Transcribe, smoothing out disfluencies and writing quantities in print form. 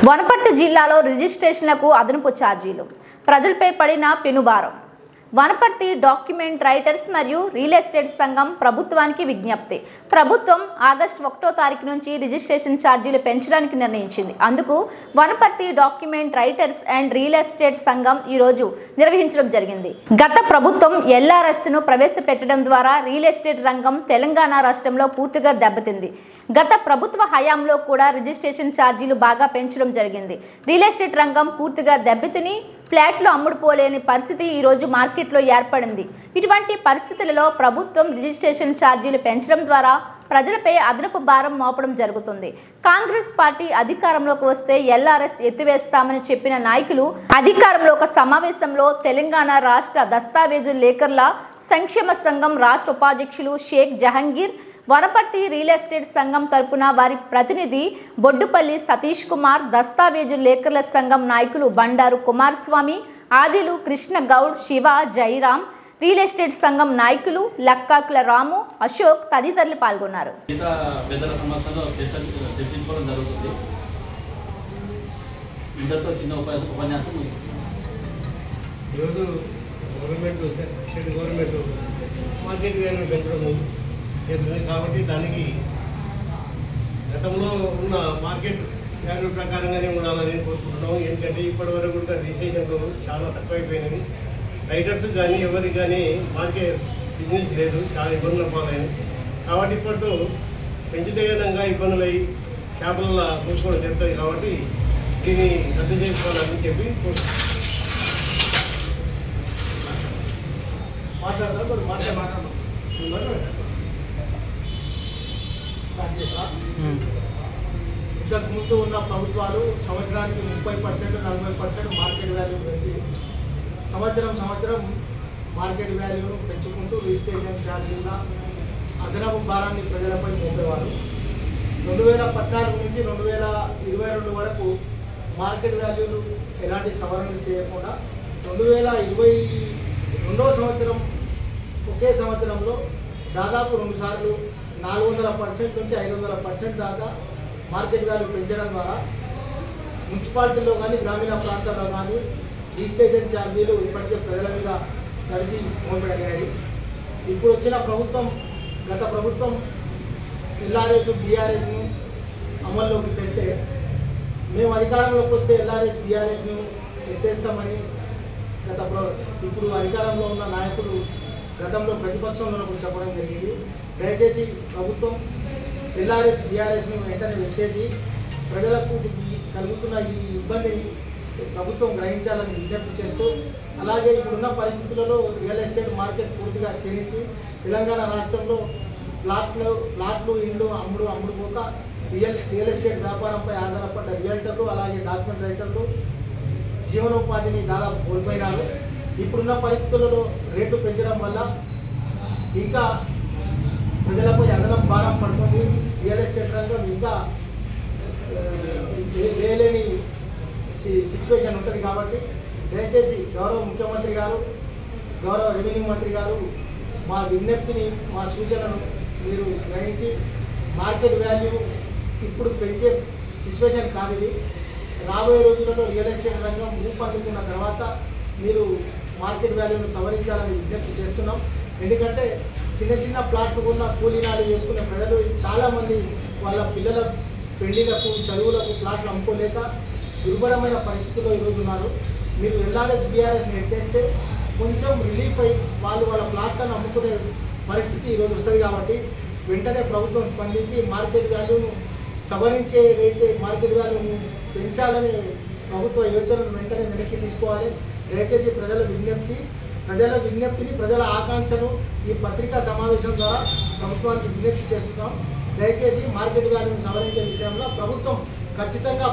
వనపర్తి జిల్లాలో రిజిస్ట్రేషన్లకు అదనపు ఛార్జీలు, ప్రజలపై పడిన పెనుభారం. వనపర్తి డాక్యుమెంట్ రైటర్స్ మరియు రియల్ ఎస్టేట్ సంఘం ప్రభుత్వానికి విజ్ఞప్తి. ప్రభుత్వం ఆగస్టు 1వ తారీఖు నుంచి రిజిస్ట్రేషన్ ఛార్జీలు పెంచడానికి నిర్ణయించింది. అందుకు Wanaparthy document writers and real estate సంఘం ఈరోజు నిర్వహించడం జరిగింది. గత ప్రభుత్వం ఎల్ఆర్ఎస్ను ప్రవేశపెట్టడం ద్వారా రియల్ ఎస్టేట్ రంగం తెలంగాణ రాష్ట్రంలో పూర్తిగా దెబ్బతింది. గత ప్రభుత్వ హయాంలో కూడా రిజిస్ట్రేషన్ ఛార్జీలు బాగా పెంచడం జరిగింది. రియల్ ఎస్టేట్ రంగం పూర్తిగా దెబ్బతిని ఫ్లాట్లు అమ్ముడుపోలేని పరిస్థితి ఈరోజు మార్కెట్లో ఏర్పడింది. ఇటువంటి పరిస్థితులలో ప్రభుత్వం రిజిస్ట్రేషన్ ఛార్జీలు పెంచడం ద్వారా ప్రజలపై అదనపు భారం మోపడం జరుగుతుంది. కాంగ్రెస్ పార్టీ అధికారంలోకి వస్తే ఎల్ఆర్ఎస్ ఎత్తివేస్తామని చెప్పిన నాయకులు అధికారంలో ఒక సమావేశంలో తెలంగాణ రాష్ట్ర దస్తావేజు లేఖర్ల సంక్షేమ సంఘం రాష్ట్ర ఉపాధ్యక్షులు షేక్ జహంగీర్, వనపర్తి రియల్ ఎస్టేట్ సంఘం తరపున వారి ప్రతినిధి బొడ్డుపల్లి సతీష్ కుమార్, దస్తావేజు లేఖర్ల సంఘం నాయకులు బండారు కుమారస్వామి, ఆదిలు కృష్ణ గౌడ్, శివ, జైరాం, రియల్ ఎస్టేట్ సంఘం నాయకులు లక్కాకుల రాము, అశోక్ తదితరులు పాల్గొన్నారు. కాబట్టి దానికి గతంలో ఉన్న మార్కెట్ వాల్యూ ప్రకారంగానే ఉండాలని కోరుకుంటున్నాము. ఎందుకంటే ఇప్పటి వరకు కూడా రిజిస్ట్రేషన్లు చాలా తక్కువైపోయినవి. రైటర్స్ కానీ ఎవరికి కానీ మార్కెట్ బిజినెస్ లేదు, చాలా ఇబ్బందులు పాలైనవి. కాబట్టి ఇప్పటితో పెంచితే విధంగా ఇబ్బందులు అయ్యి క్యాపిటల్ మూసుకోవడం జరుగుతుంది. కాబట్టి దీన్ని రద్దు చేసుకోవాలని చెప్పి మాట్లాడదాం. ఇంతకు ముందు ఉన్న ప్రభుత్వాలు సంవత్సరానికి 30%, 40% మార్కెట్ వాల్యూ పెంచి సంవత్సరం మార్కెట్ వాల్యూను పెంచుకుంటూ రిజిస్ట్రేషన్ ఛార్జీల అదనపు భారాన్ని ప్రజలపై మోపేవారు. 2014 నుంచి 2022 వరకు మార్కెట్ వాల్యూలు ఎలాంటి సవరణలు చేయకుండా 2022వ సంవత్సరం ఒకే సంవత్సరంలో దాదాపు 2 సార్లు 400% నుంచి 500% దాకా మార్కెట్ వాల్యూ పెంచడం ద్వారా మున్సిపాలిటీలో కానీ గ్రామీణ ప్రాంతాల్లో కానీ రిజిస్ట్రేషన్ ఛార్జీలు ఇప్పటికే ప్రజల మీద తడిసి మోపడగాయి. ఇప్పుడు వచ్చిన ప్రభుత్వం, గత ప్రభుత్వం ఎల్ఆర్ఎస్, బీఆర్ఎస్ను అమల్లోకి తెస్తే మేము అధికారంలోకి వస్తే ఎల్ఆర్ఎస్, బీఆర్ఎస్ను ఎత్తేస్తామని ఇప్పుడు అధికారంలో ఉన్న నాయకులు గతంలో ప్రతిపక్షంలో ఉన్నప్పుడు చెప్పడం జరిగింది. దయచేసి ప్రభుత్వం ఎల్ఆర్ఎస్, బీఆర్ఎస్ను వెంటనే ఎత్తేసి ప్రజలకు కలుగుతున్న ఈ ఇబ్బందిని ప్రభుత్వం గ్రహించాలని విజ్ఞప్తి చేస్తూ, అలాగే ఇప్పుడున్న పరిస్థితులలో రియల్ ఎస్టేట్ మార్కెట్ పూర్తిగా క్షీణించి తెలంగాణ రాష్ట్రంలో ప్లాట్లు ఇండ్లు అమ్ముడుపోక రియల్ ఎస్టేట్ వ్యాపారంపై ఆధారపడ్డ రియల్టర్లు, అలాగే డాక్యుమెంట్ రైటర్లు జీవనోపాధిని దాదాపు కోల్పోయినారు. ఇప్పుడున్న పరిస్థితులలో రేట్లు పెంచడం వల్ల ఇంకా ప్రజలపై అదనపు భారం పడుతుంది. రియల్ ఎస్టేట్ రంగం ఇంకా చేయలేని సిచ్యువేషన్ ఉంటుంది. కాబట్టి దయచేసి గౌరవ ముఖ్యమంత్రి గారు, గౌరవ రెవెన్యూ మంత్రి గారు మా విజ్ఞప్తిని, మా సూచనను మీరు గ్రహించి మార్కెట్ వాల్యూ ఇప్పుడు పెంచే సిచ్యువేషన్ కాదు ఇది. రాబోయే రోజులలో రియల్ ఎస్టేట్ రంగం ఊపందుకున్న తర్వాత మీరు మార్కెట్ వాల్యూను సవరించాలని విజ్ఞప్తి చేస్తున్నాం. ఎందుకంటే చిన్న ప్లాట్లు ఉన్న కూలీనాలు చేసుకునే ప్రజలు చాలామంది వాళ్ళ పిల్లల పెళ్లిలకు, చదువులకు ప్లాట్లు అమ్ముకోలేక దుర్భరమైన పరిస్థితుల్లో ఈరోజు ఉన్నారు. మీరు ఎల్ఆర్ఎస్, బీఆర్ఎస్ని ఎత్తేస్తే కొంచెం రిలీఫ్ అయ్యి వాళ్ళ ప్లాట్లను అమ్ముకునే పరిస్థితి ఈరోజు వస్తుంది. కాబట్టి వెంటనే ప్రభుత్వం స్పందించి మార్కెట్ వాల్యూను సవరించే, ఏదైతే మార్కెట్ వాల్యూను పెంచాలని ప్రభుత్వ యోచనను వెంటనే వెనక్కి తీసుకోవాలి. దయచేసి ప్రజల విజ్ఞప్తిని, ప్రజల ఆకాంక్షను ఈ పత్రికా సమావేశం ద్వారా ప్రభుత్వానికి విజ్ఞప్తి చేస్తున్నాం. దయచేసి మార్కెట్ వాల్యూను సవరించే విషయంలో ప్రభుత్వం ఖచ్చితంగా